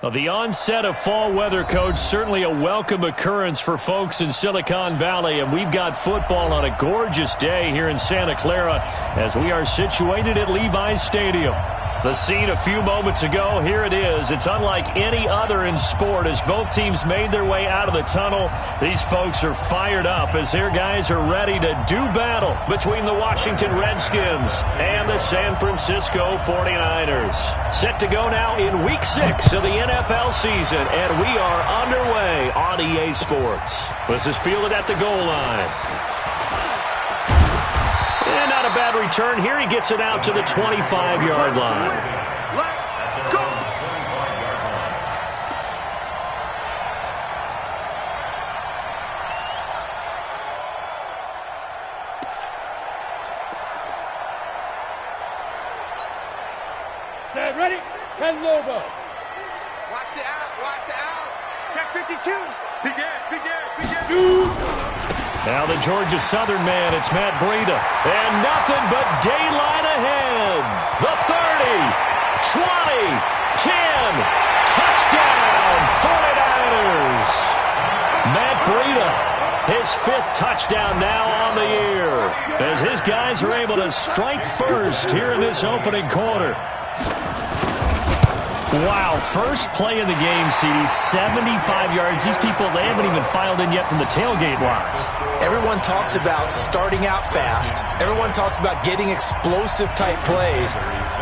Well, the onset of fall weather, Coach, certainly a welcome occurrence for folks in Silicon Valley, and we've got football on a gorgeous day here in Santa Clara as we are situated at Levi's Stadium. The scene a few moments ago, here it is. It's unlike any other in sport as both teams made their way out of the tunnel. These folks are fired up as their guys are ready to do battle between the Washington Redskins and the San Francisco 49ers. Set to go now in Week 6 of the NFL season, and we are underway on EA Sports. This is fielded at the goal line. And not a bad return here. He gets it out to the 25-yard line. Let's go. Set, ready? 10 logo. Watch the out. Check 52. Begin. Shoot. Now the Georgia Southern man, it's Matt Breida. And nothing but daylight ahead. The 30, 20, 10, touchdown, 49ers. Matt Breida, his 5th touchdown now on the year, as his guys are able to strike first here in this opening quarter. Wow, first play of the game, CD, 75 yards. These people, they haven't even filed in yet from the tailgate lots. Everyone talks about starting out fast. Everyone talks about getting explosive-type plays.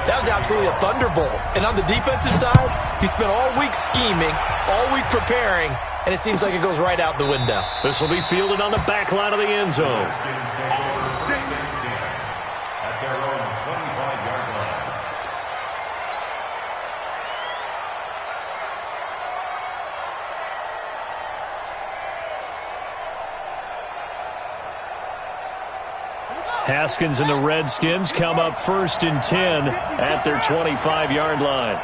That was absolutely a thunderbolt. And on the defensive side, he spent all week scheming, all week preparing, and it seems like it goes right out the window. This will be fielded on the back line of the end zone. Haskins and the Redskins come up 1st and 10 at their 25-yard line.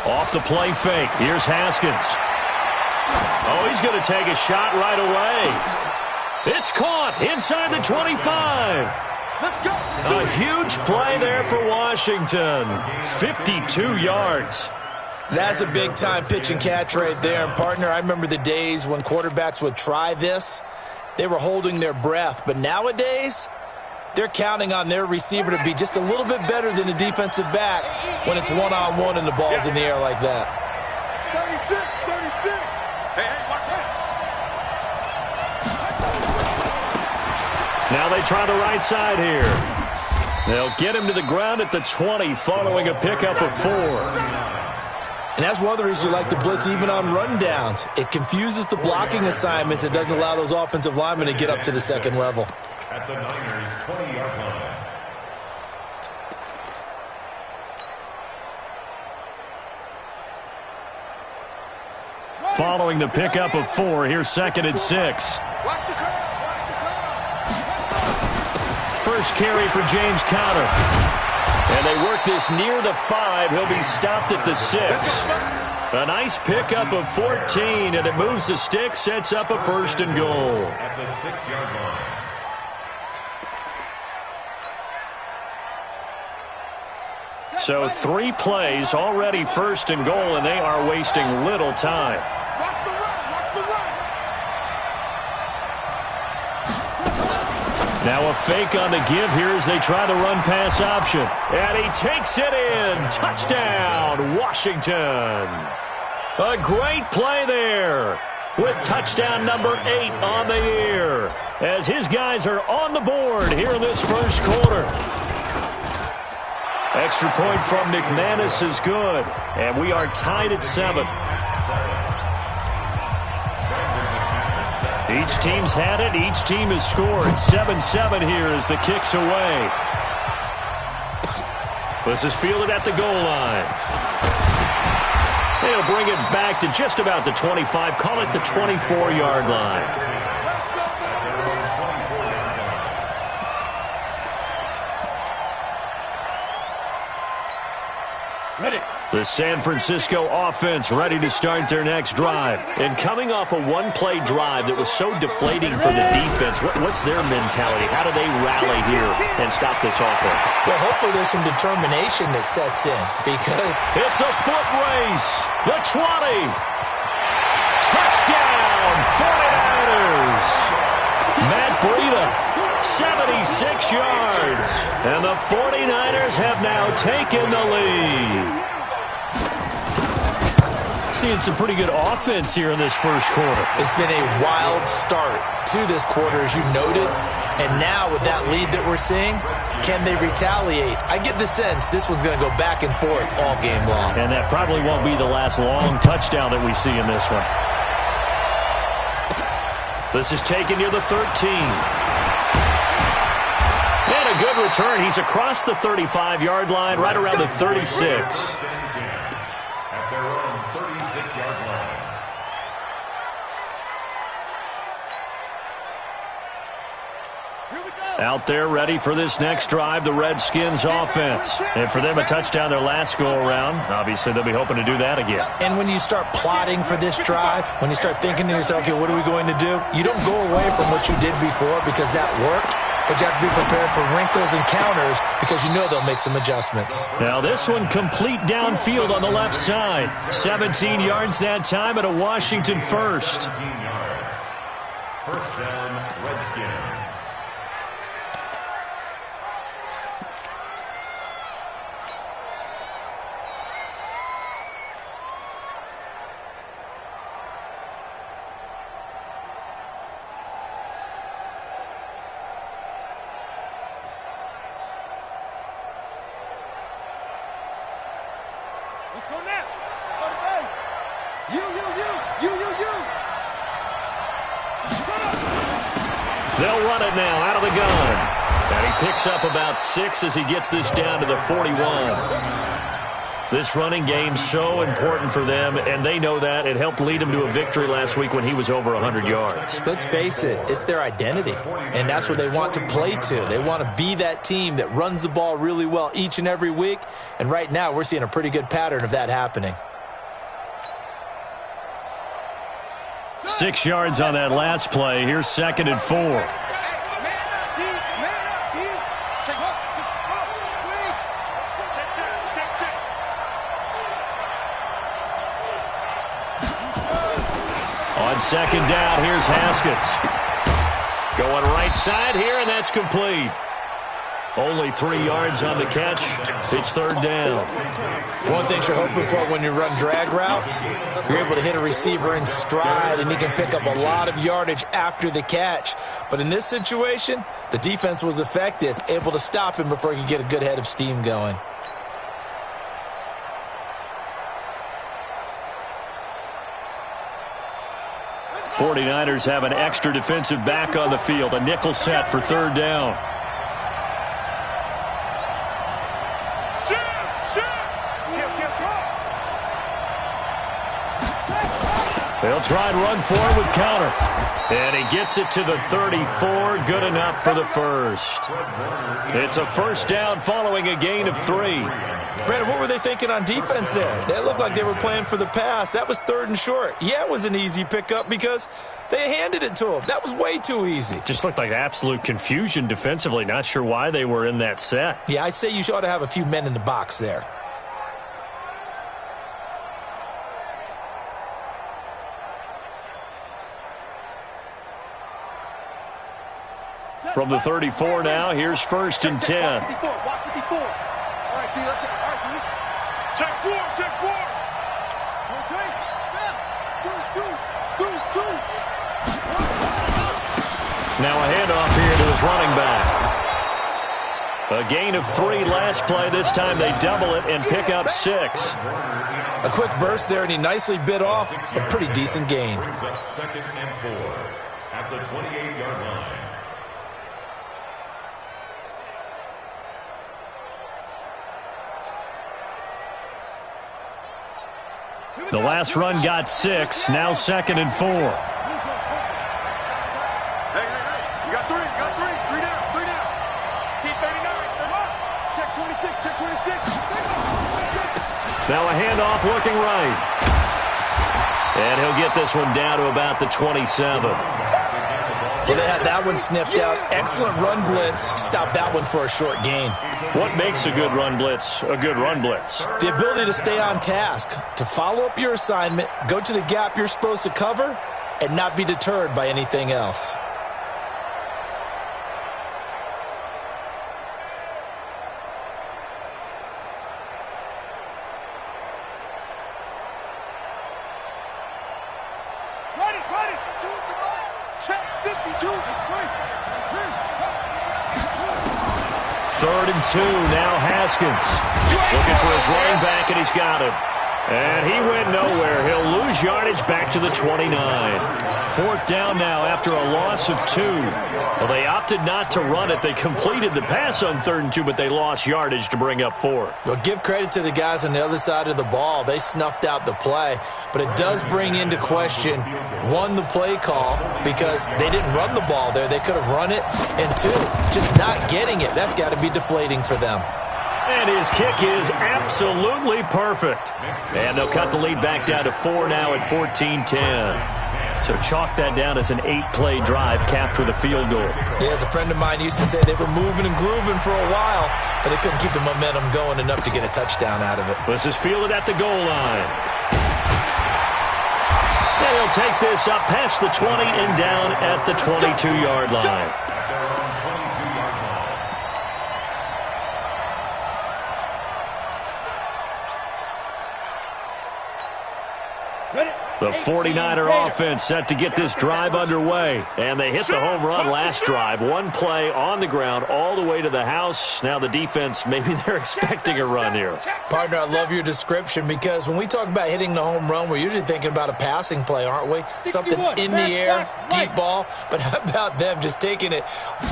Off the play fake. Here's Haskins. Oh, he's going to take a shot right away. It's caught inside the 25. A huge play there for Washington. 52 yards. That's a big-time pitch and catch right there. And, partner, I remember the days when quarterbacks would try this. They were holding their breath. But nowadays, they're counting on their receiver to be just a little bit better than the defensive back when it's one-on-one and the ball's in the air like that. 36. Hey, watch it. Now they try the right side here. They'll get him to the ground at the 20 following a pickup of 4. And that's one of the reasons you like to blitz even on rundowns. It confuses the blocking assignments. It doesn't allow those offensive linemen to get up to the second level. At the Niners' 20-yard line. Following the pickup of 4, here's 2nd and 6. First carry for James Conner. And they work this near the 5. He'll be stopped at the 6. A nice pickup of 14, and it moves the stick, sets up a 1st and goal. At the 6-yard line. So 3 plays, already 1st and goal, and they are wasting little time. Now a fake on the give here as they try the run-pass option. And he takes it in. Touchdown, Washington. A great play there with touchdown number 8 on the year as his guys are on the board here in this first quarter. Extra point from McManus is good, and we are tied at 7. Each team's had it. Each team has scored. 7-7 here as the kick's away. This is fielded at the goal line. They'll bring it back to just about the 25. Call it the 24-yard line. Ready. The San Francisco offense ready to start their next drive. And coming off a one-play drive that was so deflating for the defense, what's their mentality? How do they rally here and stop this offense? Well, hopefully there's some determination that sets in because it's a foot race. The 20. Touchdown, 49ers. Matt Breida, 76 yards. And the 49ers have now taken the lead. Seeing some pretty good offense here in this first quarter. It's been a wild start to this quarter, as you noted. And now with that lead that we're seeing, can they retaliate? I get the sense this one's going to go back and forth all game long. And that probably won't be the last long touchdown that we see in this one. This is taken near the 13. And a good return. He's across the 35-yard line, right around the 36. At their own 36-yard line. Out there ready for this next drive, the Redskins offense. And for them, a touchdown their last go-around. Obviously, they'll be hoping to do that again. And when you start plotting for this drive, when you start thinking to yourself, okay, what are we going to do? You don't go away from what you did before because that worked, but you have to be prepared for wrinkles and counters because you know they'll make some adjustments. Now this one complete downfield on the left side. 17 yards that time at a Washington first. 17 yards. First down, Redskins. Let's go now. Go to base. You. They'll run it now out of the gun. And he picks up about 6 as he gets this down to the 41. This running game so important for them, and they know that. It helped lead them to a victory last week when he was over 100 yards. Let's face it, it's their identity, and that's what they want to play to. They want to be that team that runs the ball really well each and every week, and right now we're seeing a pretty good pattern of that happening. 6 yards on that last play. Here's 2nd and 4. Man up, D. Check up. Wait. Check. On 2nd down, here's Haskins. Going right side here, and that's complete. Only 3 yards on the catch. It's 3rd down. One thing you're hoping for when you run drag routes, you're able to hit a receiver in stride, and he can pick up a lot of yardage after the catch. But in this situation, the defense was effective, able to stop him before he could get a good head of steam going. '49ers have an extra defensive back on the field. A nickel set for 3rd down. They'll try and run forward with counter. And he gets it to the 34. Good enough for the first. It's a 1st down following a gain of 3. Brandon, what were they thinking on defense there? They looked like they were playing for the pass. That was 3rd and short. Yeah, it was an easy pickup because they handed it to him. That was way too easy. Just looked like absolute confusion defensively. Not sure why they were in that set. Yeah, I'd say you ought to have a few men in the box there. From the 34 now, here's 1st and 10. Watch 54. All right, T, let's check 4. Now a handoff here to his running back. A gain of 3 last play. This time they double it and pick up 6. A quick burst there, and he nicely bit off a pretty decent gain. Brings up 2nd and 4 at the 28-yard line. The last run got 6. Now 2nd and 4. Hey. You got 3. 3 down. T 39. They're up. Check 26. Now a handoff looking right. And he'll get this one down to about the 27. Well, they had that one sniffed out. Excellent run blitz. Stop that one for a short gain. What makes a good run blitz a good run blitz? The ability to stay on task, to follow up your assignment, go to the gap you're supposed to cover, and not be deterred by anything else. Ready. Check 52. Third and 2, now Haskins. Looking for his running back, and he's got him. And he went nowhere. He'll lose yardage back to the 29. Fourth down now after a loss of 2. Well, they opted not to run it. They completed the pass on 3rd and 2, but they lost yardage to bring up 4. Well, give credit to the guys on the other side of the ball. They snuffed out the play. But it does bring into question, 1, the play call, because they didn't run the ball there. They could have run it. And 2, just not getting it. That's got to be deflating for them. And his kick is absolutely perfect. And they'll cut the lead back down to 4 now at 14-10. So chalk that down as an 8-play drive capped with a field goal. Yeah, as a friend of mine used to say, they were moving and grooving for a while, but they couldn't keep the momentum going enough to get a touchdown out of it. This is fielded at the goal line. And he'll take this up past the 20 and down at the 22-yard line. The 49er offense set to get this drive underway. And they hit the home run last drive. 1 play on the ground all the way to the house. Now the defense, maybe they're expecting a run here. Partner, I love your description because when we talk about hitting the home run, we're usually thinking about a passing play, aren't we? Something in the air, deep ball. But how about them just taking it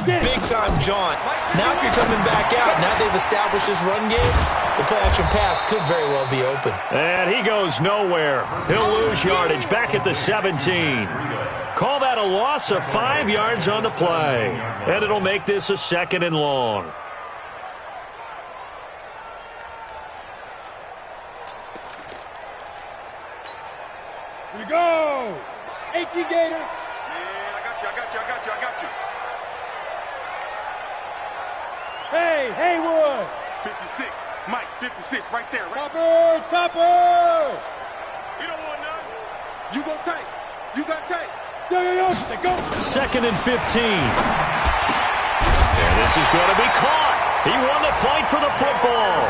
big-time jaunt? Now if you're coming back out, now they've established this run game, the play-action pass could very well be open. And he goes nowhere. He'll lose yardage back at the 17. Call that a loss of 5 yards on the play. And it'll make this a 2nd and long. Here we go. 18 Gator. Man, I got you. Hey, Haywood. 56. Mike, 56, right there. Topper. You don't want none. You go tight. You got tight. Yo. Go. 2nd and 15. And this is going to be caught. He won the fight for the football.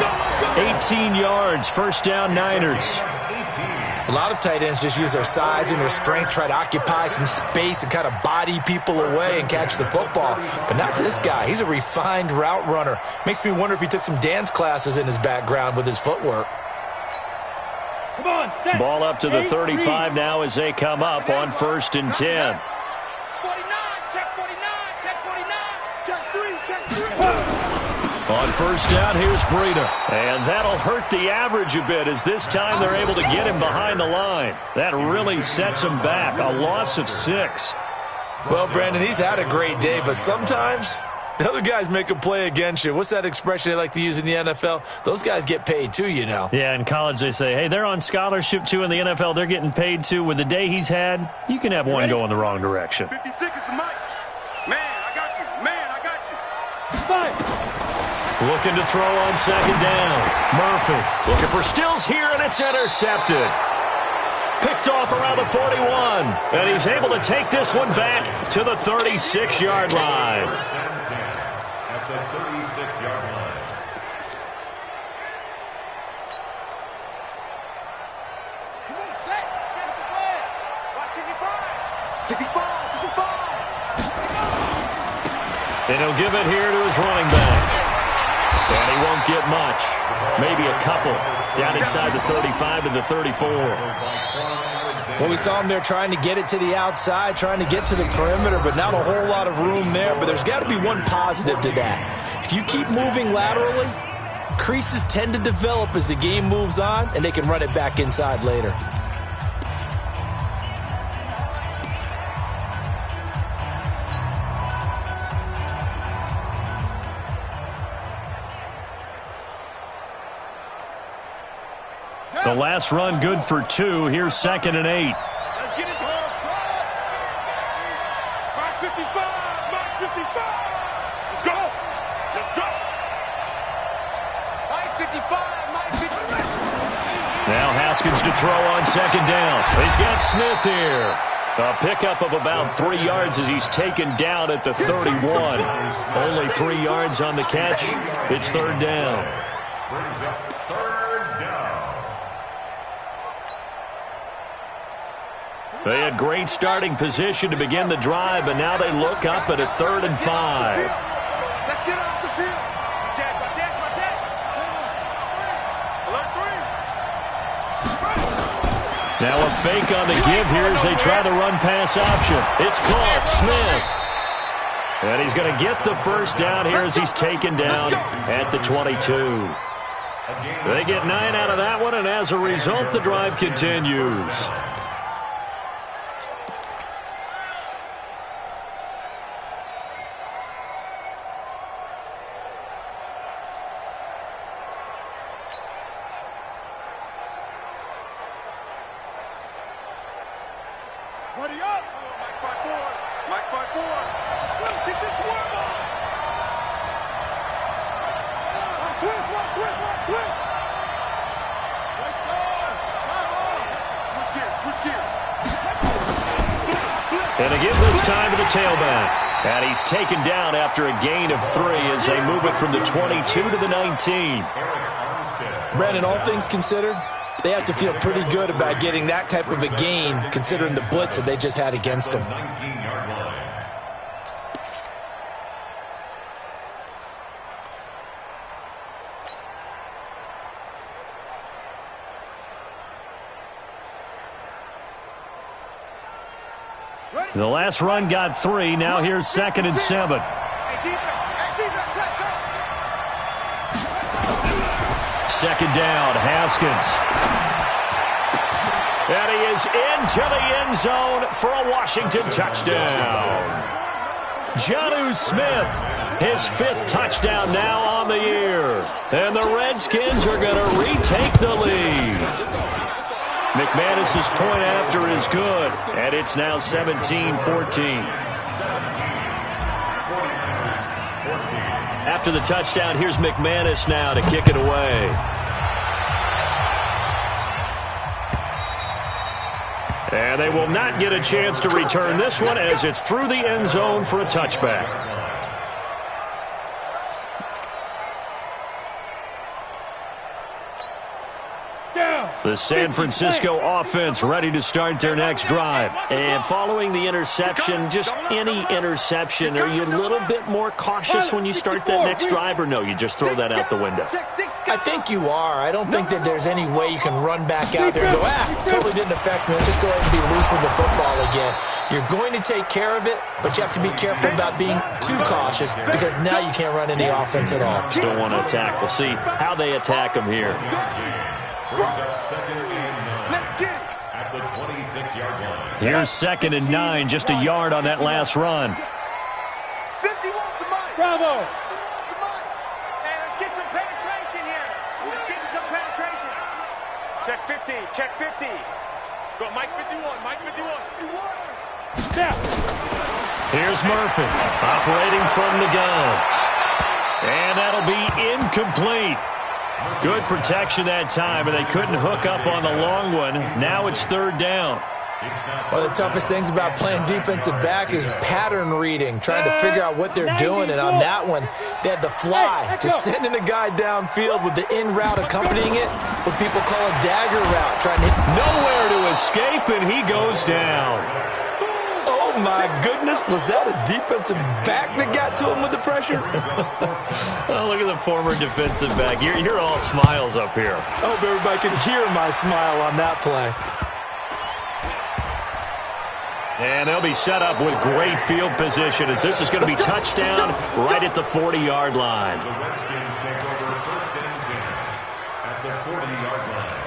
18 yards, first down Niners. A lot of tight ends just use their size and their strength, try to occupy some space and kind of body people away and catch the football. But not this guy. He's a refined route runner. Makes me wonder if he took some dance classes in his background with his footwork. Come on, set. Ball up to the 35 now as they come up on 1st and 10. 49, check 49. Check 3. On first down, here's Breida. And that'll hurt the average a bit as this time they're able to get him behind the line. That really sets him back. A loss of 6. Well, Brandon, he's had a great day, but sometimes the other guys make a play against you. What's that expression they like to use in the NFL? Those guys get paid too, you know. Yeah, in college they say, hey, they're on scholarship too. In the NFL, they're getting paid too. With the day he's had, you can have one go in the wrong direction. 56 is the mic. Man, I got you. Five. Looking to throw on 2nd down. Murphy looking for Stills here, and it's intercepted. Picked off around the 41. And he's able to take this one back to the 36-yard line. At the 36-yard line. Come on, set. Get the flag. Watch 65. And he'll give it here to his running back. And he won't get much. Maybe a couple. Down inside the 35 to the 34. Well, we saw him there trying to get it to the outside, trying to get to the perimeter, but not a whole lot of room there. But there's got to be one positive to that. If you keep moving laterally, creases tend to develop as the game moves on, and they can run it back inside later. The last run good for 2. Here's 2nd and 8. Let's get it to her. Mark 55. Mark 55. Let's go. Let's go. Mike 55. Mike 55. Now Haskins to throw on 2nd down. He's got Smith here. A pickup of about 3 yards as he's taken down at the 31. Only 3 yards on the catch. It's 3rd down. Brings up 3rd down. They had great starting position to begin the drive, but now they look up at a 3rd and 5. Let's get off the field. Check. Now a fake on the give here as they try the run-pass option. It's caught. Smith. And he's going to get the 1st down here as he's taken down at the 22. They get 9 out of that one, and as a result, the drive continues. Buddy up. Mike 5-4. Mike 5-4. Get your swerve on. Switch. Switch gears. And a give this time to the tailback. And he's taken down after a gain of 3 as they move it from the 22 to the 19. Brandon, all things considered, they have to feel pretty good about getting that type of a gain considering the blitz that they just had against them. 19-yard line. The last run got 3. Now here's 2nd and 7. Hey, defense, let's go. 2nd down, Haskins. And he is into the end zone for a Washington touchdown. Jonnu Smith, his 5th touchdown now on the year. And the Redskins are going to retake the lead. McManus's point after is good, and it's now 17-14. After the touchdown, here's McManus now to kick it away. And they will not get a chance to return this one as it's through the end zone for a touchback. The San Francisco offense ready to start their next drive. And following the interception, just any interception, are you a little bit more cautious when you start that next drive, or no, you just throw that out the window? I think you are. I don't think that there's any way you can run back out there and go, totally didn't affect me. Let's just go ahead and be loose with the football again. You're going to take care of it, but you have to be careful about being too cautious because now you can't run any offense at all. Still want to attack. We'll see how they attack them here. Brings up 2nd and 9. Let's get it. At the 26-yard line. Here's 2nd and 9, just a yard on that last run. 51 to Mike. Bravo. Hey, let's get some penetration here. Let's get some penetration. Check 50. Check 50. Go, Mike 51. Mike 51. Snap. Here's Murphy operating from the gun. And that'll be incomplete. Good protection that time, and they couldn't hook up on the long one. Now it's 3rd down. One of the toughest things about playing defensive back is pattern reading, trying to figure out what they're doing. And on that one, they had the fly, just sending a guy downfield with the in route accompanying it, what people call a dagger route, trying to hit. Nowhere to escape, and he goes down. Oh, my goodness. Was that a defensive back that got to him with the pressure? Oh, look at the former defensive back. You're all smiles up here. I hope everybody can hear my smile on that play. And they'll be set up with great field position as this is going to be touchdown right at the 40-yard line. The Redskins take over 1st and 10 at the 40-yard line.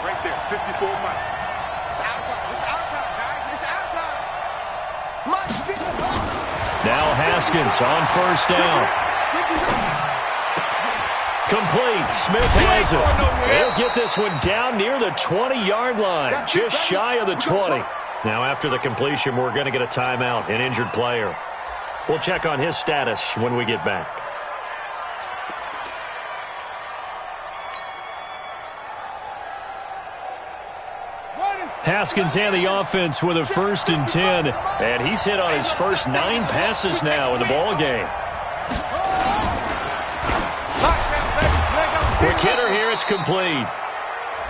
Right there. 54 Mike. It's our time. It's our time, guys. It's our time. Mike, now Haskins on first down. Complete. Smith has it. They'll get this one down near the 20-yard line, just shy of the 20. Now after the completion, we're going to get a timeout, an injured player. We'll check on his status when we get back. Haskins and the offense with a 1st and 10, and he's hit on his first 9 passes now in the ball game. Quick hitter here, it's complete.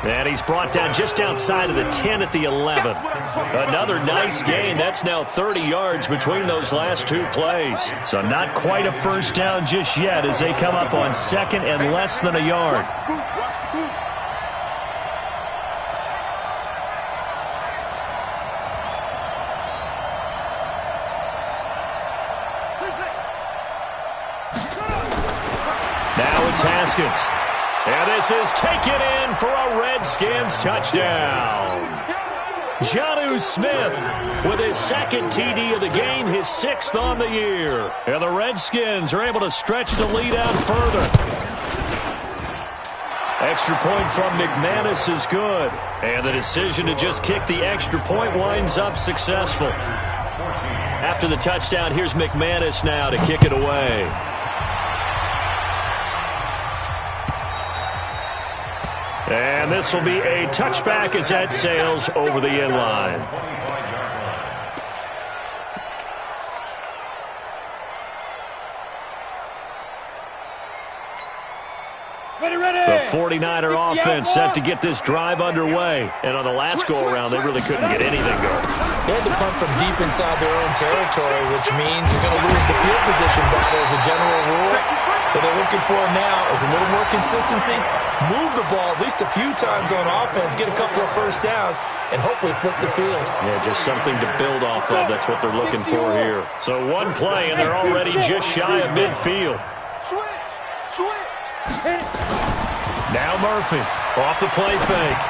And he's brought down just outside of the 10 at the 11. Another nice gain. That's now 30 yards between those last 2 plays. So not quite a first down just yet as they come up on 2nd and less than a yard. Now it's Haskins. And this is taken in for a Redskins touchdown. Jonnu Smith with his 2nd TD of the game, his 6th on the year. And the Redskins are able to stretch the lead out further. Extra point from McManus is good. And the decision to just kick the extra point winds up successful. After the touchdown, here's McManus now to kick it away. And this will be a touchback as that sails over the end line. The 49er offense set to get this drive underway. And on the last go-around, they really couldn't get anything going. They had to punt from deep inside their own territory, which means you're going to lose the field position battle as a general rule. What they're looking for now is a little more consistency, move the ball at least a few times on offense, get a couple of first downs, and hopefully flip the field. Yeah, just something to build off of. That's what they're looking for here. So one play, and they're already just shy of midfield. Now Murphy off the play fake.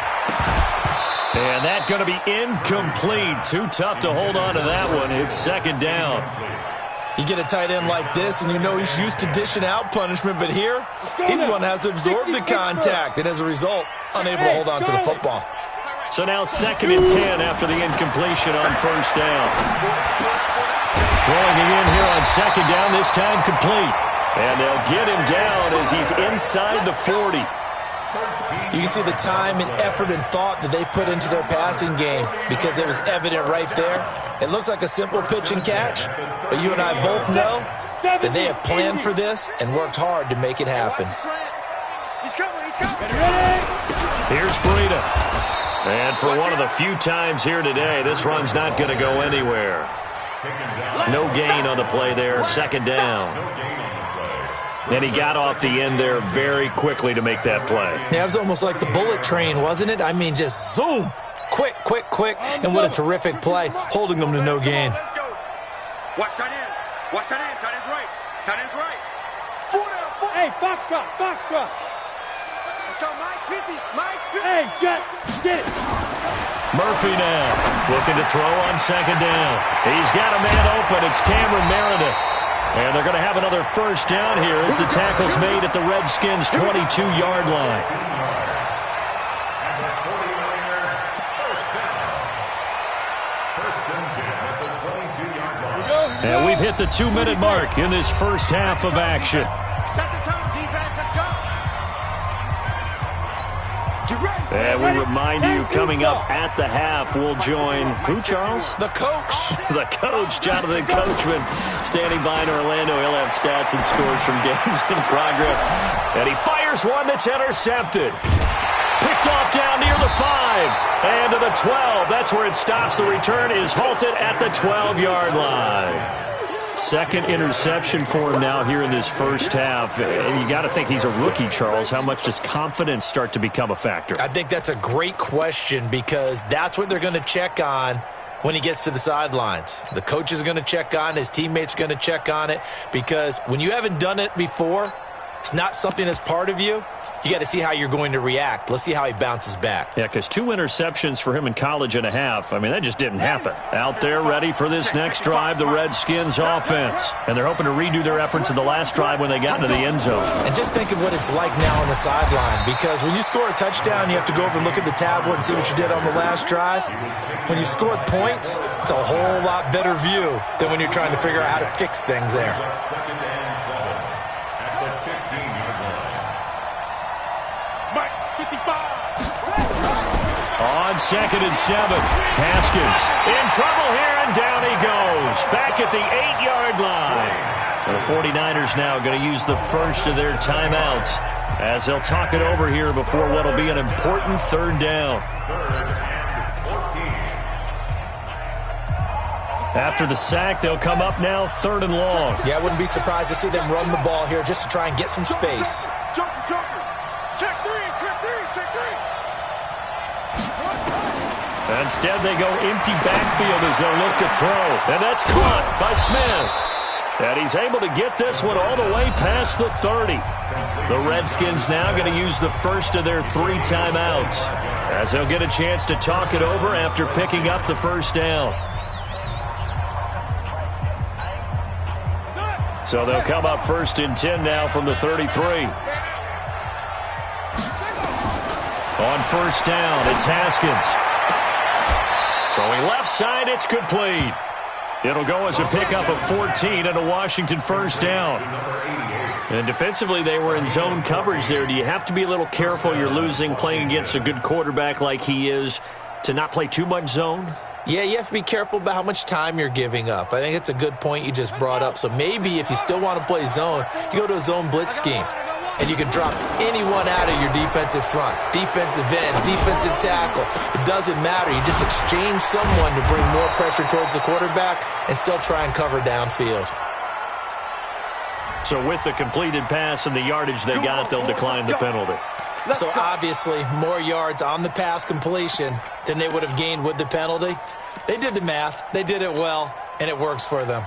And that's going to be incomplete. Too tough to hold on to that one. It's 2nd down. You get a tight end like this, and you know he's used to dishing out punishment, but here, he's the one that has to absorb the contact, and as a result, unable to hold on to the football. So now 2nd and 10 after the incompletion on first down. Throwing it in here on 2nd down, this time complete. And they'll get him down as he's inside the 40. You can see the time and effort and thought that they put into their passing game because it was evident right there. It looks like a simple pitch and catch, but you and I both know that they have planned for this and worked hard to make it happen. Here's Breida. And for one of the few times here today, this run's not going to go anywhere. No gain on the play there, 2nd down. And he got off the end there very quickly to make that play. Yeah, it was almost like the bullet train, wasn't it? I mean, just zoom. Quick, quick, quick. And what a terrific play, holding them to no gain. Watch tight end. Watch tight end. Tight end's right. Tight end's right. 4 down. 4. Hey, box drop. Box drop. Let's go, Mike 50. Mike 50. Hey, Jet. Get it. Murphy now looking to throw on 2nd down. He's got a man open. It's Cameron Meredith. And they're going to have another first down here as the tackle's made at the Redskins' 22-yard line. And we've hit the 2-minute mark in this first half of action. Set the tone, defense. Let's go. And we remind you, coming up at the half, we'll join who, Charles? The coach. The coach, Jonathan Coachman, standing by in Orlando. He'll have stats and scores from games in progress. And he fires one that's intercepted. Picked off down near the 5. And to the 12. That's where it stops. The return is halted at the 12-yard line. 2nd interception for him now here in this first half. And you got to think he's a rookie, Charles. How much does confidence start to become a factor? I think that's a great question because that's what they're going to check on when he gets to the sidelines. The coach is going to check on it. His teammates are going to check on it, because when you haven't done it before, it's not something that's part of you. You got to see how you're going to react. Let's see how he bounces back. Yeah, because 2 interceptions for him in college and a half. I mean, that just didn't happen. Out there ready for this next drive, the Redskins offense. And they're hoping to redo their efforts in the last drive when they got into the end zone. And just think of what it's like now on the sideline, because when you score a touchdown, you have to go over and look at the tablet and see what you did on the last drive. When you scored points, it's a whole lot better view than when you're trying to figure out how to fix things there. Second and 7 at the 15-yard line. Mike, 55. On 2nd and 7, Haskins in trouble here, and down he goes. Back at the 8-yard line. The 49ers now going to use the first of their timeouts as they'll talk it over here before what will be an important 3rd down. After the sack, they'll come up now 3rd and long. Yeah, I wouldn't be surprised to see them run the ball here just to try and get some space. Joker. Check 3. Instead, they go empty backfield as they'll look to throw. And that's caught by Smith. And he's able to get this one all the way past the 30. The Redskins now going to use the first of their 3 timeouts as they'll get a chance to talk it over after picking up the first down. So they'll come up 1st and 10 now from the 33. On 1st down, it's Haskins. Throwing left side, it's complete. It'll go as a pickup of 14 and a Washington 1st down. And defensively, they were in zone coverage there. Do you have to be a little careful? You're losing playing against a good quarterback like he is to not play too much zone? Yeah, you have to be careful about how much time you're giving up. I think it's a good point you just brought up. So maybe if you still want to play zone, you go to a zone blitz scheme. And you can drop anyone out of your defensive front, defensive end, defensive tackle. It doesn't matter. You just exchange someone to bring more pressure towards the quarterback and still try and cover downfield. So with the completed pass and the yardage they got, they'll decline the penalty. So obviously, more yards on the pass completion than they would have gained with the penalty. They did the math. They did it well, and it works for them.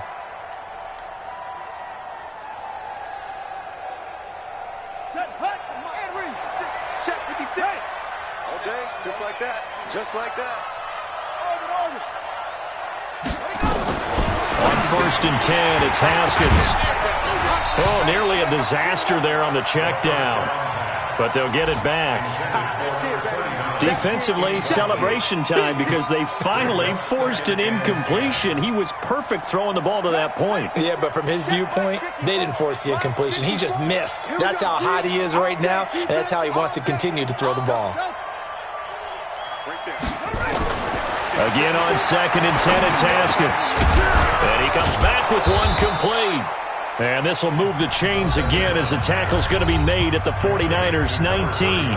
Check 56. All day, just like that. Just like that. On 1st and 10, it's Haskins. Oh, nearly a disaster there on the check down. But they'll get it back. Defensively, celebration time because they finally forced an incompletion. He was perfect throwing the ball to that point. Yeah, but from his viewpoint, they didn't force the incompletion. He just missed. That's how hot he is right now, and that's how he wants to continue to throw the ball. Again on 2nd and 10, it's Haskins. And he comes back with one complete. And this will move the chains again as the tackle's going to be made at the 49ers 19.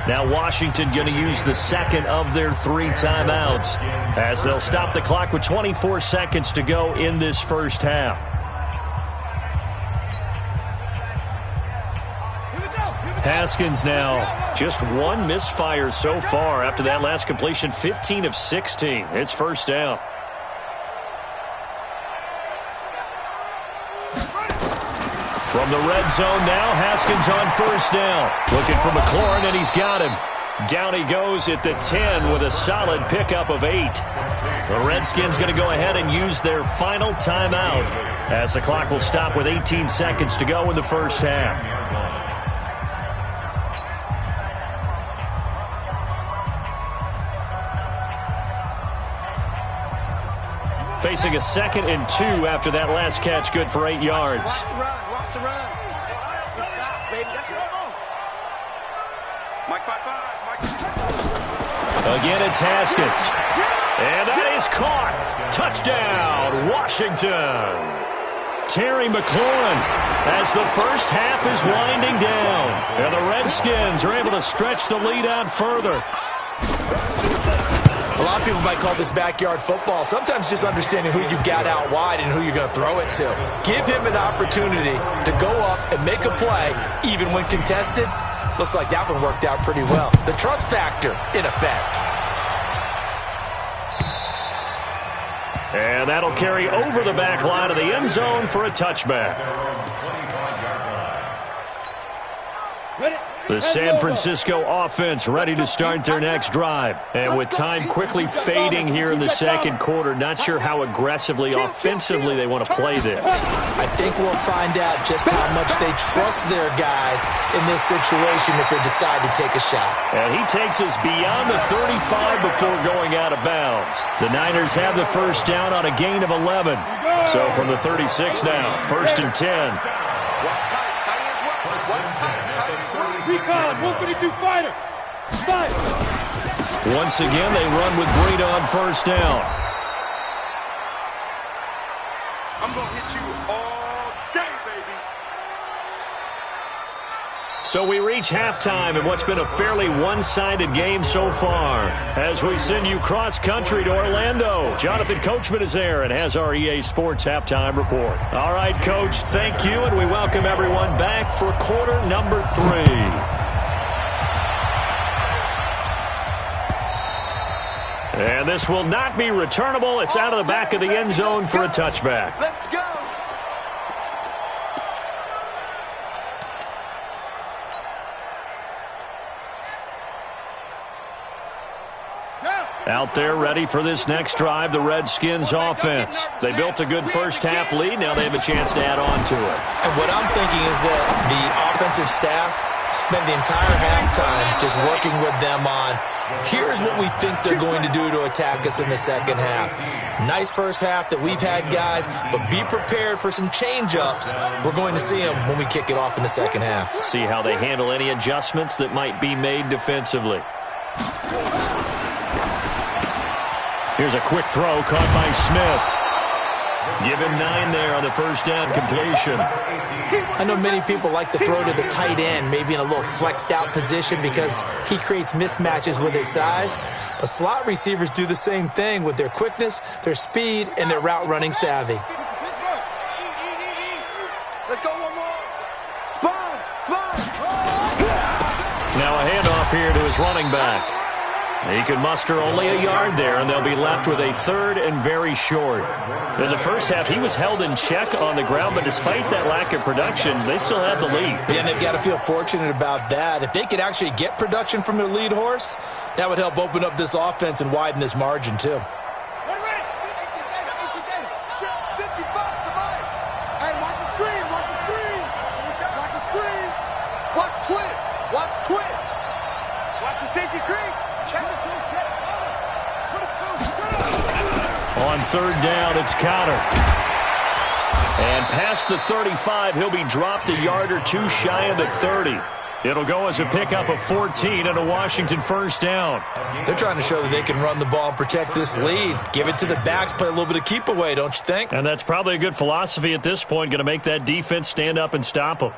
Now Washington going to use the 2nd of their 3 timeouts as they'll stop the clock with 24 seconds to go in this first half. Haskins now just 1 misfire so far after that last completion, 15 of 16. It's 1st down. From the red zone now, Haskins on 1st down. Looking for McLaurin, and he's got him. Down he goes at the 10 with a solid pickup of 8. The Redskins going to go ahead and use their final timeout as the clock will stop with 18 seconds to go in the first half. Facing a 2nd and 2 after that last catch, good for 8 yards. Watch the run. Good stop, baby. That's what I'm on. Mike 5-5. Again, it's Haskins. And that is caught. Touchdown, Washington. Terry McLaurin as the first half is winding down. And the Redskins are able to stretch the lead out further. A lot of people might call this backyard football. Sometimes just understanding who you've got out wide and who you're going to throw it to. Give him an opportunity to go up and make a play, even when contested. Looks like that one worked out pretty well. The trust factor, in effect. And that'll carry over the back line of the end zone for a touchback. The San Francisco offense ready to start their next drive. And with time quickly fading here in the second quarter, not sure how aggressively, offensively they want to play this. I think we'll find out just how much they trust their guys in this situation if they decide to take a shot. And he takes us beyond the 35 before going out of bounds. The Niners have the first down on a gain of 11. So from the 36 now, 1st and 10. Recon, 132 fighter. Fight. Once again, they run with Breida on first down. I'm going to hit you all day, baby. So we reach halftime in what's been a fairly one-sided game so far. As we send you cross-country to Orlando, Jonathan Coachman is there and has our EA Sports halftime report. All right, Coach, thank you, and we welcome everyone back for quarter number 3. And this will not be returnable. It's out of the back of the end zone for a touchback. Let's go. Out there ready for this next drive, the Redskins offense. They built a good first-half lead. Now they have a chance to add on to it. And what I'm thinking is that the offensive staff spent the entire halftime just working with them on, here's what we think they're going to do to attack us in the second half. Nice first half that we've had, guys, but be prepared for some change-ups. We're going to see them when we kick it off in the second half. See how they handle any adjustments that might be made defensively. Here's a quick throw caught by Smith. Give him 9 there on the first down completion. I know many people like to throw to the tight end, maybe in a little flexed out position because he creates mismatches with his size. But slot receivers do the same thing with their quickness, their speed, and their route running savvy. Let's go one more. Sponge. Now a handoff here to his running back. He can muster only a yard there, and they'll be left with a 3rd and very short. In the first half, he was held in check on the ground, but despite that lack of production, they still have the lead. Yeah, and they've got to feel fortunate about that. If they could actually get production from their lead horse, that would help open up this offense and widen this margin, too. Watch the safety creep. On 3rd down, it's Connor. And past the 35, he'll be dropped a yard or 2 shy of the 30. It'll go as a pickup of 14 and a Washington first down. They're trying to show that they can run the ball and protect this lead. Give it to the backs, play a little bit of keep away, don't you think? And that's probably a good philosophy at this point, going to make that defense stand up and stop them.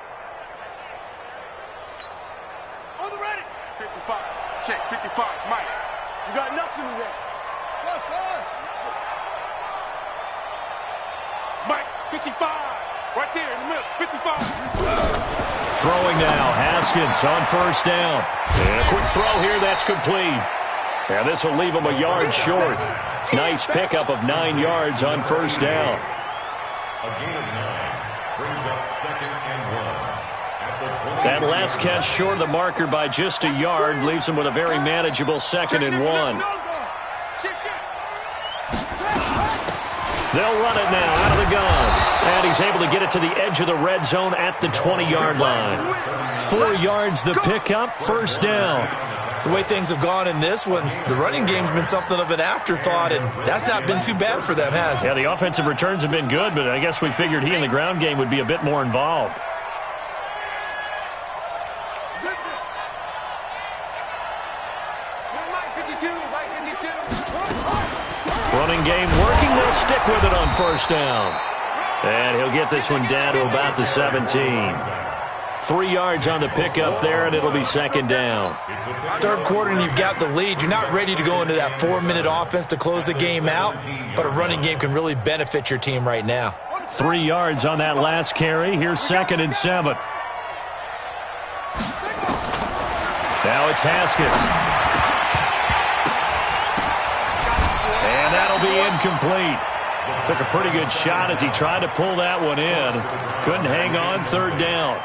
On the ready. 55. Check, 55. Mike, you got nothing in there. That's fine. Mike, 55. Right there in the middle. 55. Throwing now, Haskins on first down. And a quick throw here, that's complete. And this will leave him a yard short. Nice pickup of 9 yards on first down. A gain of 9 brings up 2nd and 1 at the 20. That last catch short of the marker by just a yard leaves him with a very manageable 2nd and 1. They'll run it now out of the gun. And he's able to get it to the edge of the red zone at the 20-yard line. 4 yards the pickup, first down. The way things have gone in this one, the running game's been something of an afterthought, and that's not been too bad for them, has it? Yeah, the offensive returns have been good, but I guess we figured he in the ground game would be a bit more involved. Running game working, they'll stick with it on first down. And he'll get this one down to about the 17. 3 yards on the pickup there, and it'll be 2nd down. 3rd quarter, and you've got the lead. You're not ready to go into that 4-minute offense to close the game out, but a running game can really benefit your team right now. 3 yards on that last carry. Here's 2nd and 7. Now it's Haskins. And that'll be incomplete. Took a pretty good shot as he tried to pull that one in. Couldn't hang on, third down.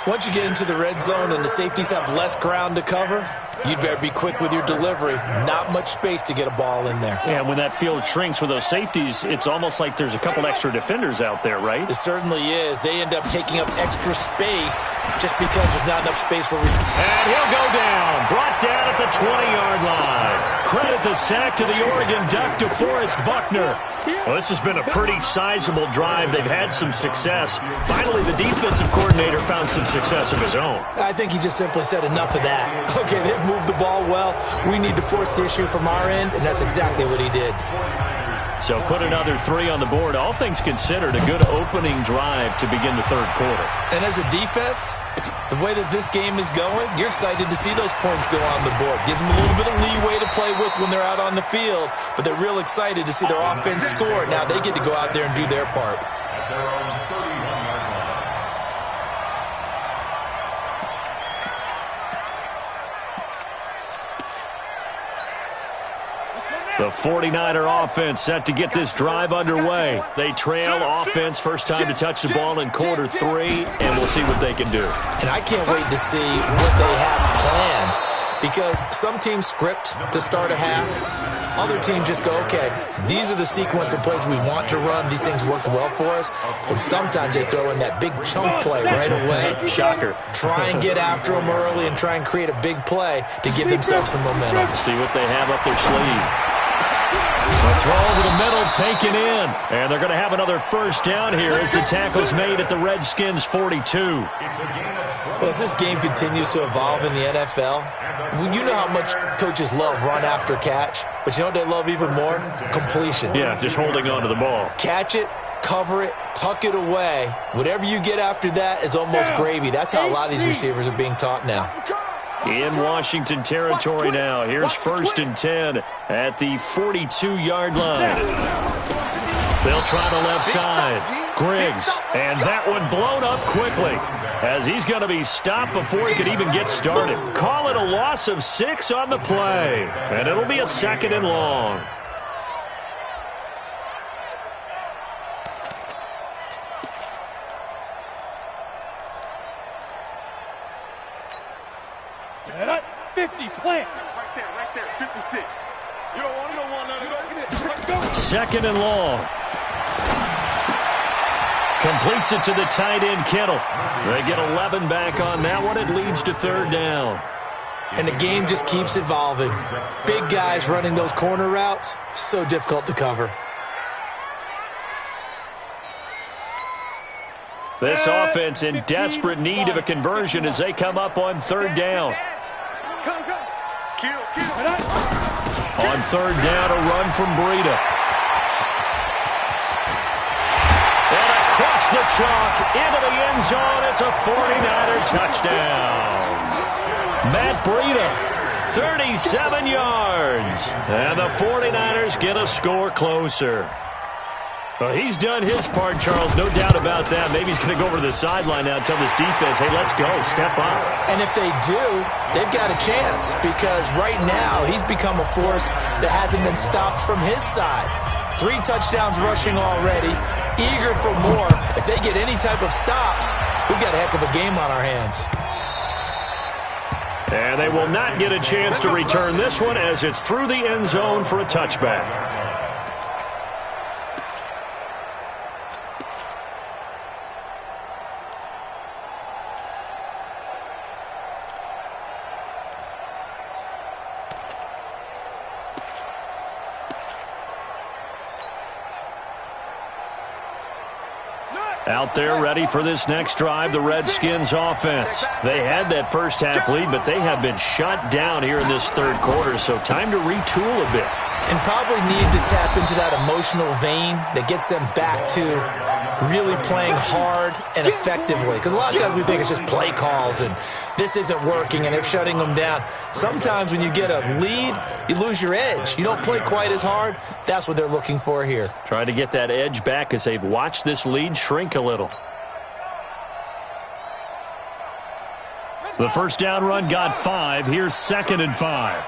Once you get into the red zone and the safeties have less ground to cover, you'd better be quick with your delivery. Not much space to get a ball in there. Yeah, when that field shrinks with those safeties, it's almost like there's a couple extra defenders out there, right? It certainly is. They end up taking up extra space just because there's not enough space for receivers. And he'll go down. Brought down at the 20-yard line. Credit the sack to the Oregon Duck, DeForest Buckner. Well, this has been a pretty sizable drive. They've had some success. Finally, the defensive coordinator found some success of his own. I think he just simply said enough of that. Okay, they've moved the ball well. We need to force the issue from our end, and that's exactly what he did. So put another 3 on the board. All things considered, a good opening drive to begin the third quarter. And as a defense, the way that this game is going, you're excited to see those points go on the board. Gives them a little bit of leeway to play with when they're out on the field, but they're real excited to see their offense score. Now they get to go out there and do their part. At their own 31-yard line. The 49er offense set to get this drive underway. They trail offense, first time to touch the ball in quarter 3, and we'll see what they can do. And I can't wait to see what they have planned, because some teams script to start a half. Other teams just go, okay, these are the sequence of plays we want to run. These things worked well for us. And sometimes they throw in that big chunk play right away. Shocker. Try and get after them early and try and create a big play to give themselves some momentum. See what they have up their sleeve. The throw over the middle, taken in. And they're going to have another first down here as the tackle's made at the Redskins' 42. Well, as this game continues to evolve in the NFL, you know how much coaches love run after catch, but you know what they love even more? Completion. Yeah, just holding on to the ball. Catch it, cover it, tuck it away. Whatever you get after that is almost gravy. That's how a lot of these receivers are being taught now. In Washington territory now. Here's 1st and 10 at the 42-yard line. They'll try the left side. Griggs, and that one blown up quickly as he's going to be stopped before he could even get started. Call it a loss of 6 on the play, and it'll be a 2nd and long. And that's 50, plant. Right there, 56. You don't want none of it. Let's go. 2nd and long. Completes it to the tight end, Kittle. They get 11 back on that one. It leads to 3rd down. And the game just keeps evolving. Big guys running those corner routes, so difficult to cover. This offense in desperate need of a conversion as they come up on 3rd down. Kill. On 3rd down, a run from Breida. And across the chalk, into the end zone, it's a 49er touchdown. Matt Breida, 37 yards. And the 49ers get a score closer. Well, he's done his part, Charles, no doubt about that. Maybe he's going to go over to the sideline now and tell this defense, hey, let's go, step up. And if they do, they've got a chance, because right now he's become a force that hasn't been stopped from his side. 3 touchdowns rushing already, eager for more. If they get any type of stops, we've got a heck of a game on our hands. And they will not get a chance to return this one as it's through the end zone for a touchback. Out there ready for this next drive, the Redskins offense. They had that first half lead, but they have been shut down here in this 3rd quarter, so time to retool a bit. And probably need to tap into that emotional vein that gets them back to really playing hard and effectively. Because a lot of times we think it's just play calls and this isn't working and they're shutting them down. Sometimes when you get a lead, you lose your edge. You don't play quite as hard. That's what they're looking for here. Trying to get that edge back as they've watched this lead shrink a little. The first down run got 5. Here's 2nd and 5.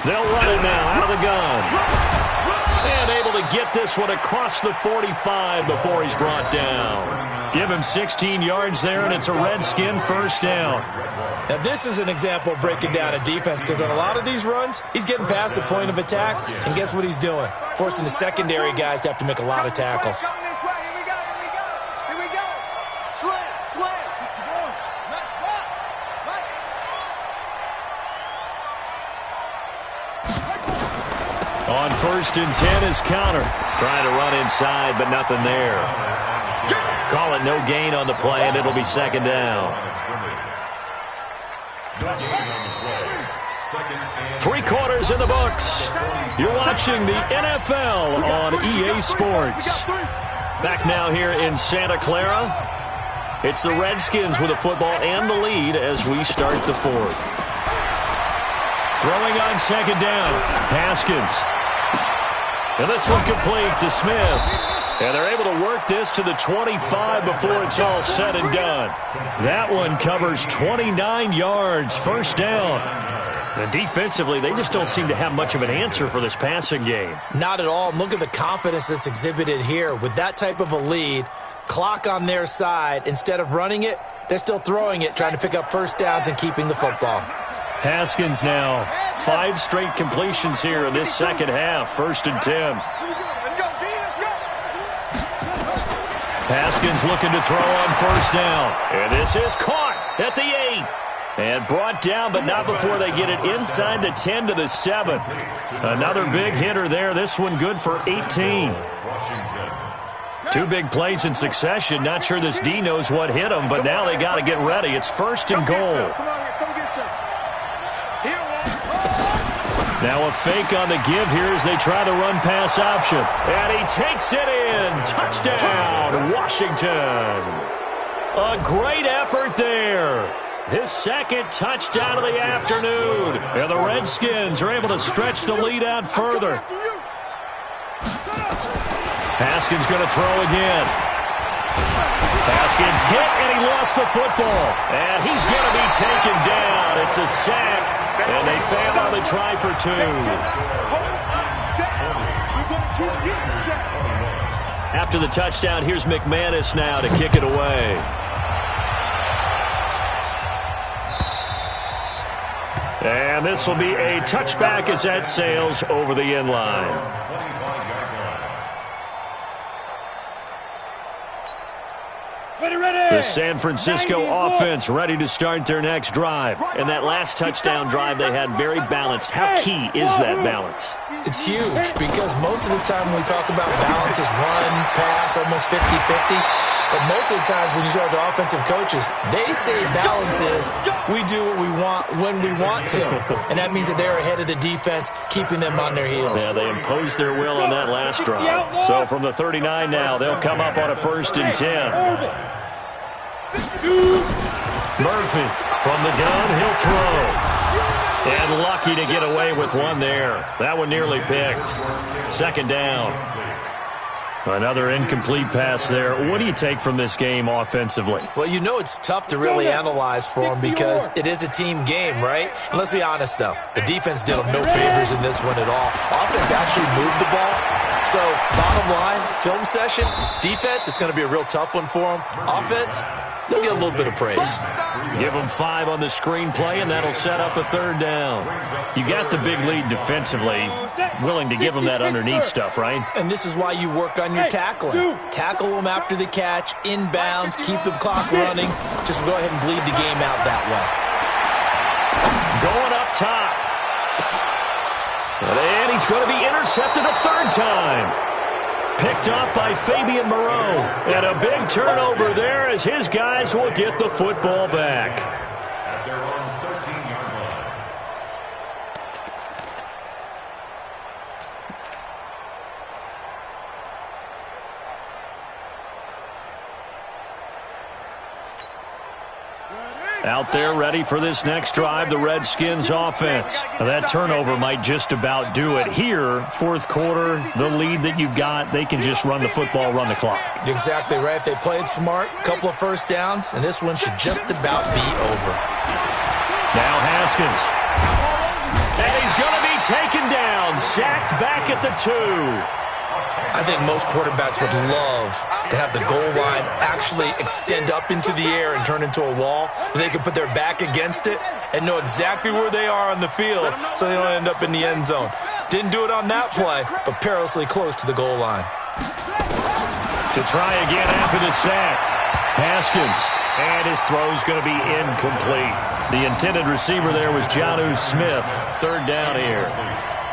They'll run it now out of the gun. And able to get this one across the 45 before he's brought down. Give him 16 yards there, and it's a Redskin first down. Now, this is an example of breaking down a defense, because on a lot of these runs, he's getting past the point of attack, and guess what he's doing? Forcing the secondary guys to have to make a lot of tackles. Here we go. Slam. On 1st and 10 is Counter. Trying to run inside, but nothing there. Call it no gain on the play, and it'll be second down. 3 quarters in the books. You're watching the NFL on EA Sports. Back now here in Santa Clara. It's the Redskins with the football and the lead as we start the 4th. Throwing on second down, Haskins. And this one complete to Smith. And they're able to work this to the 25 before it's all said and done. That one covers 29 yards, first down. And defensively, they just don't seem to have much of an answer for this passing game. Not at all. Look at the confidence that's exhibited here. With that type of a lead, clock on their side, instead of running it, they're still throwing it, trying to pick up first downs and keeping the football. Haskins now, 5 straight completions here in this second half, 1st and 10. Let's go, D, let's go. Haskins looking to throw on first down. And this is caught at the 8. And brought down, but not before they get it inside the 10 to the 7. Another big hitter there. This one good for 18. 2 big plays in succession. Not sure this D knows what hit him, but now they got to get ready. It's 1st and goal. Come get some. Now a fake on the give here as they try to run pass option. And he takes it in. Touchdown, Washington. A great effort there. His second touchdown of the afternoon. And the Redskins are able to stretch the lead out further. Haskins going to throw again. Haskins hit, and he lost the football. And he's going to be taken down. It's a sack. And they fail on the try for 2. After the touchdown, here's McManus now to kick it away. And this will be a touchback as that sails over the end line. The San Francisco offense ready to start their next drive. And that last touchdown drive they had very balanced. How key is that balance? It's huge because most of the time when we talk about balance is run, pass, almost 50-50. But most of the times when you talk to offensive coaches, they say balance is we do what we want when we want to. And that means that they're ahead of the defense, keeping them on their heels. Yeah, they imposed their will on that last drive. So from the 39 now, they'll come up on a 1st and 10. Murphy from the gun, he'll throw. And lucky to get away with one there. That one nearly picked. Second down. Another incomplete pass there. What do you take from this game offensively? Well, you know it's tough to really analyze for them because it is a team game, right? And let's be honest, though. The defense did them no favors in this one at all. Offense actually moved the ball. So, bottom line, film session, defense, it's going to be a real tough one for them. Offense, they'll get a little bit of praise. Give them 5 on the screenplay, and that'll set up a 3rd down. You got the big lead defensively. Willing to give them that underneath stuff, right? And this is why you work on your tackling. Tackle them after the catch, inbounds, keep the clock running. Just go ahead and bleed the game out that way. Going up top. And he's going to be intercepted a 3rd time. Picked up by Fabian Moreau. And a big turnover there as his guys will get the football back. At their own 13-yard line. Out there ready for this next drive, the Redskins offense. Now that turnover might just about do it. Here, 4th quarter, the lead that you've got, they can just run the football, run the clock. Exactly right. They played smart, couple of first downs, and this one should just about be over. Now Haskins. And he's taken down, sacked back at the 2. I think most quarterbacks would love to have the goal line actually extend up into the air and turn into a wall. They can put their back against it and know exactly where they are on the field so they don't end up in the end zone. Didn't do it on that play, but perilously close to the goal line. To try again after the sack. Haskins, and his throw's going to be incomplete. The intended receiver there was Jonnu Smith. 3rd down here.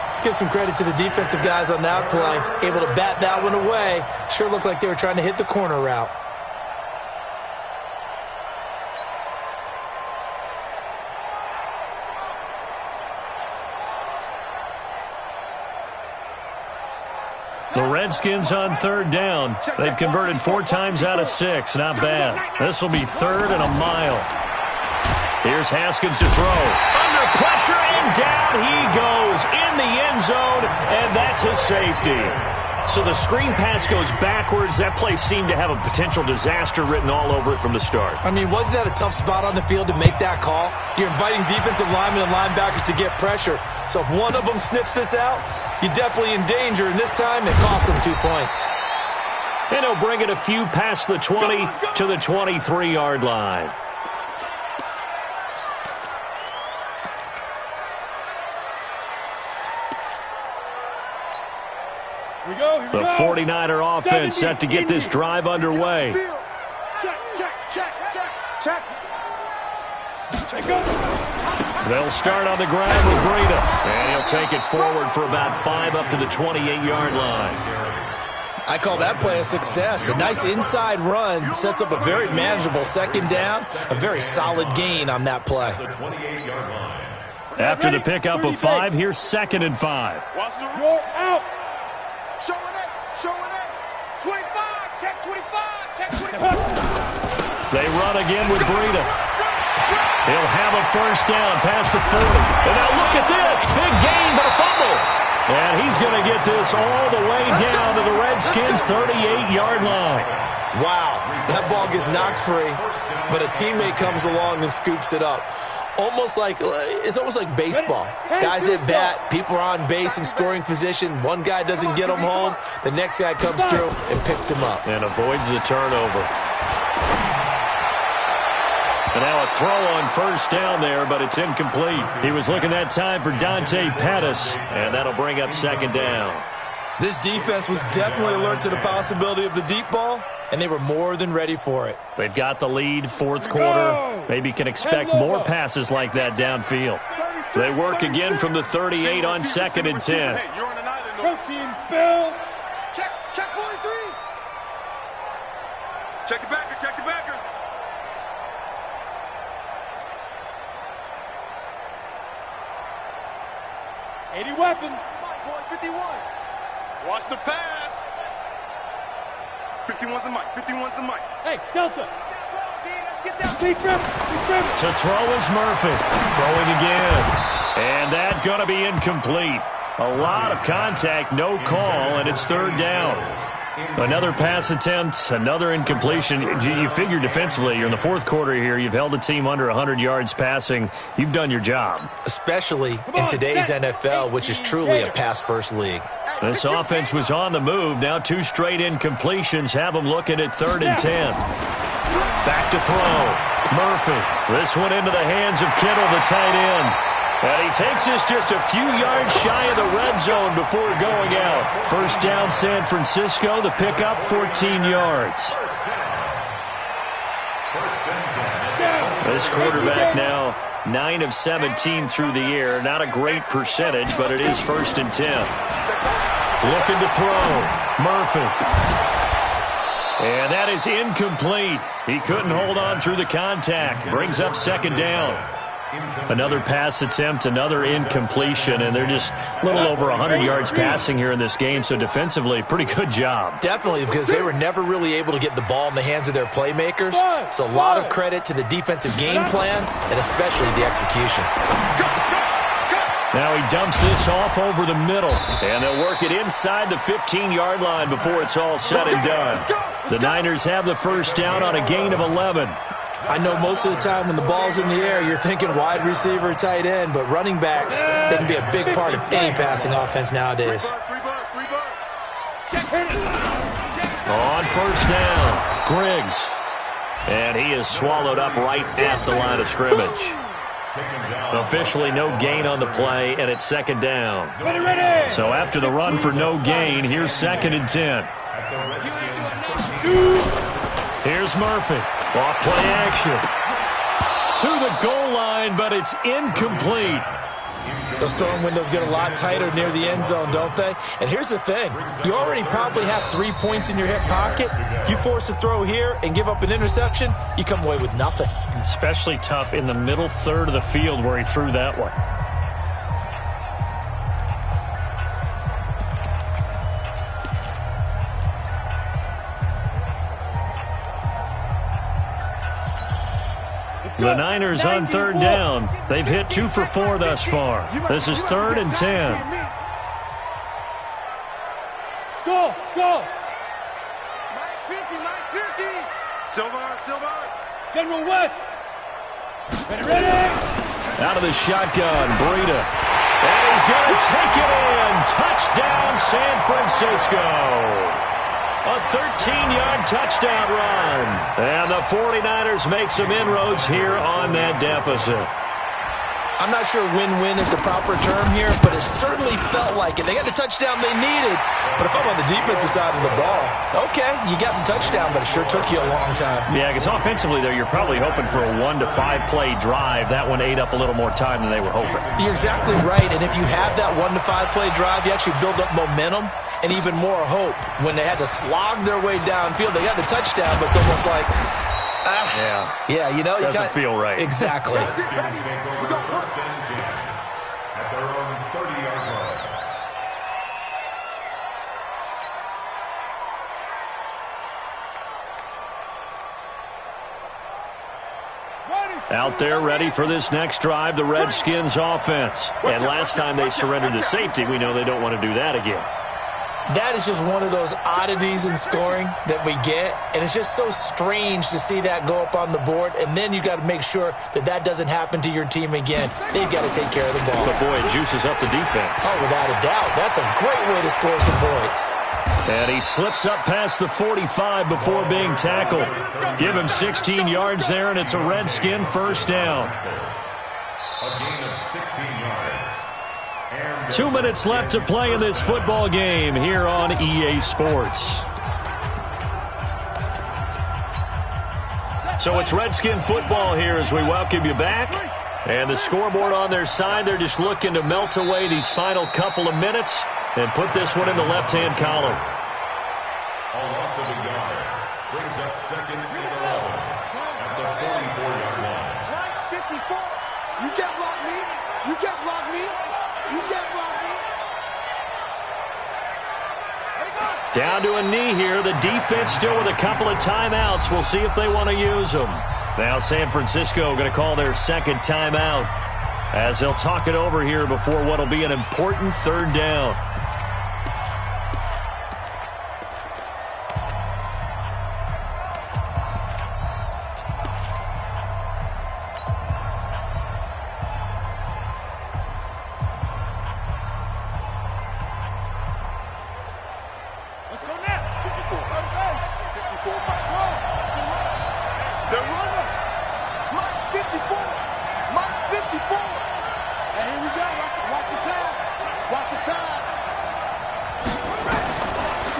Let's give some credit to the defensive guys on that play. Able to bat that one away. Sure looked like they were trying to hit the corner route. The Redskins on 3rd down. They've converted 4 times out of 6. Not bad. This will be 3rd and a mile. Here's Haskins to throw. Under pressure, and down he goes in the end zone, and that's a safety. So the screen pass goes backwards. That play seemed to have a potential disaster written all over it from the start. I mean, wasn't that a tough spot on the field to make that call? You're inviting defensive linemen and linebackers to get pressure. So if one of them sniffs this out, you're definitely in danger, and this time it costs them 2 points. And he'll bring it a few past the 20 to the 23-yard line. The 49er offense set to get this drive underway. They'll start on the ground with Breida. And he'll take it forward for about 5 up to the 28-yard line. I call that play a success. A nice inside run sets up a very manageable 2nd down. A very solid gain on that play. After the pickup of 5, here's 2nd and 5. You're out. Showing it. 25. Check 25. Check 25. They run again with Breida. He'll have a 1st down past the 40. And now look at this. Big gain, but a fumble. And he's going to get this all the way down to the Redskins' 38-yard line. Wow. That ball gets knocked free, but a teammate comes along and scoops it up. It's almost like baseball. Guys at bat, people are on base in scoring position. One guy doesn't get him home. The next guy comes through and picks him up. And avoids the turnover. And now a throw on 1st down there, but it's incomplete. He was looking that time for Dante Pettis, and that'll bring up 2nd down. This defense was definitely alert to the possibility of the deep ball, and they were more than ready for it. They've got the lead, 4th quarter. Maybe can expect more passes like that downfield. They work again from the 38 on 2nd and 10. Protein spill. Check 43. Check the backer. Check the backer. Weapon. 51. Watch the pass. 51's the mic. 51's the mic. Hey, Delta. Let's get that. Big rip. To throw is Murphy. Throwing again. And that going to be incomplete. A lot of contact, no call, and it's 3rd down. Another pass attempt, another incompletion. You figure defensively, you're in the 4th quarter here. You've held the team under 100 yards passing. You've done your job. Especially in today's NFL, which is truly a pass-first league. This offense was on the move. Now 2 straight incompletions have them looking at 3rd and 10. Back to throw. Murphy. This one into the hands of Kittle, the tight end. And he takes this just a few yards shy of the red zone before going out. 1st down San Francisco, the pickup 14 yards. This quarterback now 9 of 17 through the air. Not a great percentage, but it is 1st and 10. Looking to throw. Murphy. And that is incomplete. He couldn't hold on through the contact. Brings up 2nd down. Another pass attempt, another incompletion, and they're just a little over 100 yards passing here in this game, so defensively, pretty good job. Definitely, because they were never really able to get the ball in the hands of their playmakers, so a lot of credit to the defensive game plan, and especially the execution. Now he dumps this off over the middle, and they'll work it inside the 15-yard line before it's all said and done. The Niners have the 1st down on a gain of 11. I know most of the time when the ball's in the air, you're thinking wide receiver, tight end, but running backs, they can be a big part of any passing offense nowadays. On first down, Griggs. And he is swallowed up right at the line of scrimmage. Officially no gain on the play, and it's second down. So after the run for no gain, here's 2nd and 10. Here's Murphy. Off play action. To the goal line, but it's incomplete. Those throwing windows get a lot tighter near the end zone, don't they? And here's the thing. You already probably have 3 points in your hip pocket. You force a throw here and give up an interception, you come away with nothing. Especially tough in the middle third of the field where he threw that one. The Niners on 3rd down. They've hit 2 for 4 thus far. This is 3rd and 10. Go, go. Mike 50, Mike 50. Silver. General West. Ready. Out of the shotgun, Breida. And he's going to take it in. Touchdown, San Francisco. A 13-yard touchdown run. And the 49ers make some inroads here on that deficit. I'm not sure win-win is the proper term here, but it certainly felt like it. They got the touchdown they needed, but if I'm on the defensive side of the ball, okay, you got the touchdown, but it sure took you a long time. Yeah, because offensively, though, you're probably hoping for a 1 to 5 play drive. That one ate up a little more time than they were hoping. You're exactly right, and if you have that 1 to 5 play drive, you actually build up momentum and even more hope. When they had to slog their way downfield, they got the touchdown, but it's almost like, yeah, you know, doesn't feel right. Exactly. Out there ready for this next drive, the Redskins offense. And last time they surrendered to safety, we know they don't want to do that again. That is just one of those oddities in scoring that we get, and it's just so strange to see that go up on the board, and then you got to make sure that that doesn't happen to your team again. They've got to take care of the ball. But, boy, it juices up the defense. Oh, without a doubt. That's a great way to score some points. And he slips up past the 45 before being tackled. Give him 16 yards there, and it's a Redskin first down. A gain of 16 yards. 2 minutes left to play in this football game here on EA Sports. So it's Redskin football here as we welcome you back. And the scoreboard on their side, they're just looking to melt away these final couple of minutes and put this one in the left-hand column. A loss of a yard brings up 2nd and 11 at the 44-yard line. 54. You can't block me. You can't block me. You can't block me. Down to a knee here. The defense still with a couple of timeouts. We'll see if they want to use them. Now San Francisco going to call their 2nd timeout as they'll talk it over here before what will be an important 3rd down.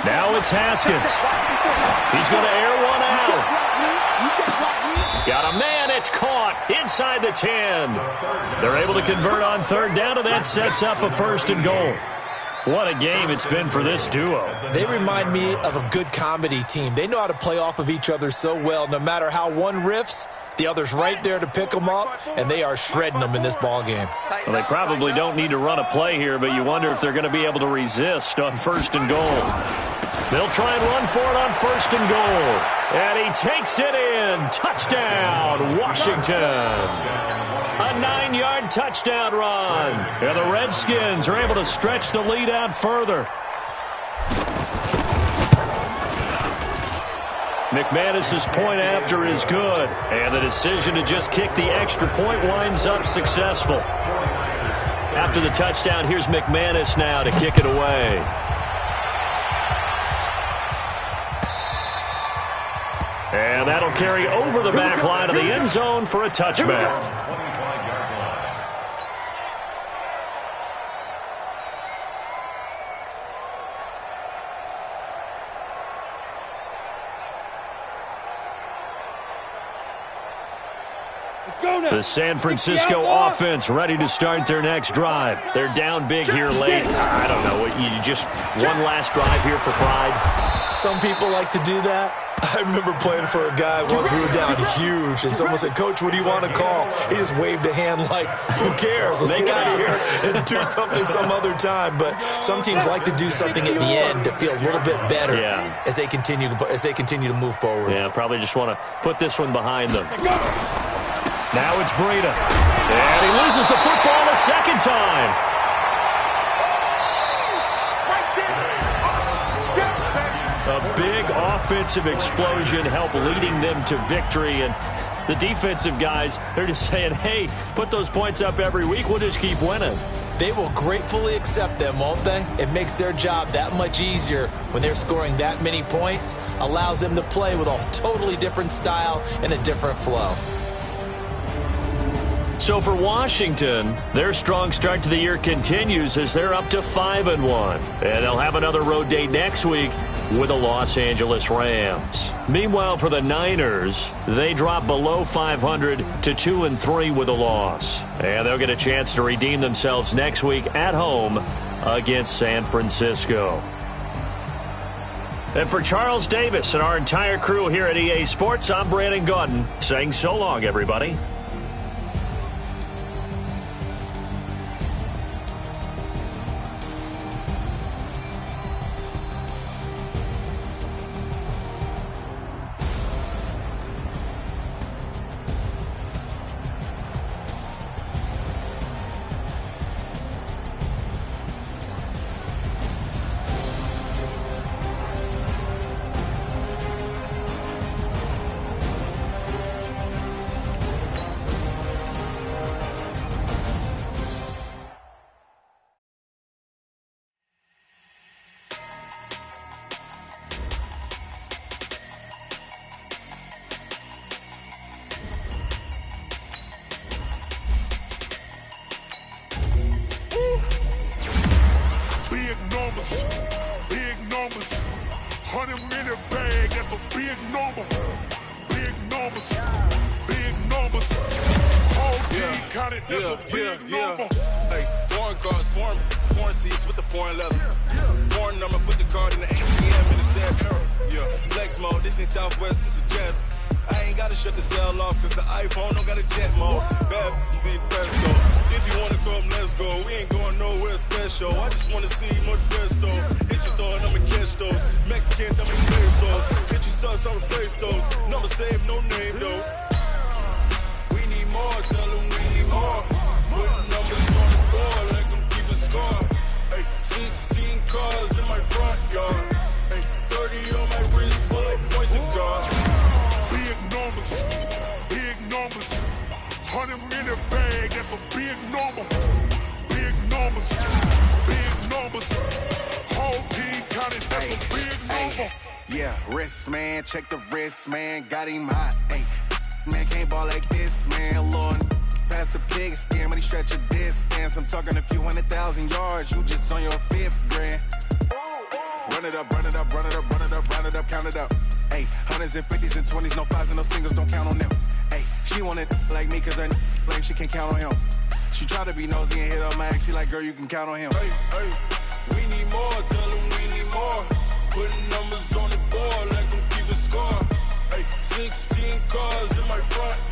Now it's Haskins. He's going to air one out. Got a man. It's caught inside the 10. They're able to convert on 3rd down, and that sets up a 1st and goal. What a game it's been for this duo. They remind me of a good comedy team. They know how to play off of each other so well. No matter how one riffs, the other's right there to pick them up, and they are shredding them in this ball game. Well, they probably don't need to run a play here, but you wonder if they're going to be able to resist on 1st and goal. They'll try and run for it on 1st and goal. And he takes it in. Touchdown, Washington. A 9-yard touchdown run. And the Redskins are able to stretch the lead out further. McManus's point after is good, and the decision to just kick the extra point winds up successful. After the touchdown, here's McManus now to kick it away. And that'll carry over the back line of the end zone for a touchback. The San Francisco offense ready to start their next drive. They're down big here late. I don't know. You just one last drive here for pride? Some people like to do that. I remember playing for a guy once we were down huge, and someone said, "Coach, what do you want to call?" He just waved a hand like, "Who cares? Let's get out of here and do something some other time." But some teams like to do something at the end to feel a little bit better as they continue to move forward. Yeah, probably just want to put this one behind them. Now it's Breida. And he loses the football a second time. A big offensive explosion helped leading them to victory. And the defensive guys, they're just saying, hey, put those points up every week. We'll just keep winning. They will gratefully accept them, won't they? It makes their job that much easier when they're scoring that many points. Allows them to play with a totally different style and a different flow. So for Washington, their strong start to the year continues as they're up to 5-1. And they'll have another road date next week with the Los Angeles Rams. Meanwhile, for the Niners, they drop below 500 to 2-3 with a loss. And they'll get a chance to redeem themselves next week at home against San Francisco. And for Charles Davis and our entire crew here at EA Sports, I'm Brandon Gaudin saying so long, everybody. Hey, foreign cars, foreign seats with the foreign leather. Foreign number, put the card in the ATM in the sad era. Yeah, flex mode, this ain't Southwest, this is jet. I ain't gotta shut the cell off, cause the iPhone don't got a jet mode. Bad be best though. If you wanna come, let's go. We ain't going nowhere special. I just wanna see more best though. Hit your thought, I'ma catch those. Mexican, I'ma pesos. Hit your sus, I'ma place those. Number saved, no name though. We need more, tell them we need more. Putting numbers on the board, let them keep a score. Hey, 16 cars in my front yard. Hey, 30 on my wrist, full of points of God. Big numbers. 100-minute bag, that's a big number. Big numbers. Whole team counted, that's a big number. Yeah, wrist man, check the wrist man, got him hot. Ay, man can't ball like this, man. Lord, past the pig skin, when he stretch a distance. I'm talking a few 100,000 yards, you just on your 5th grand. Run it up, count it up. Ay, hundreds and 50s and 20s, no 5s and no singles, don't count on them. Ay, she want it like me, cause her flame, she can't count on him. She try to be nosy and hit up my ex, she like, girl, you can count on him. Hey, we need more, tell them we need more. Putting numbers on the board, let them keep a score. Hey, 16 cars in my front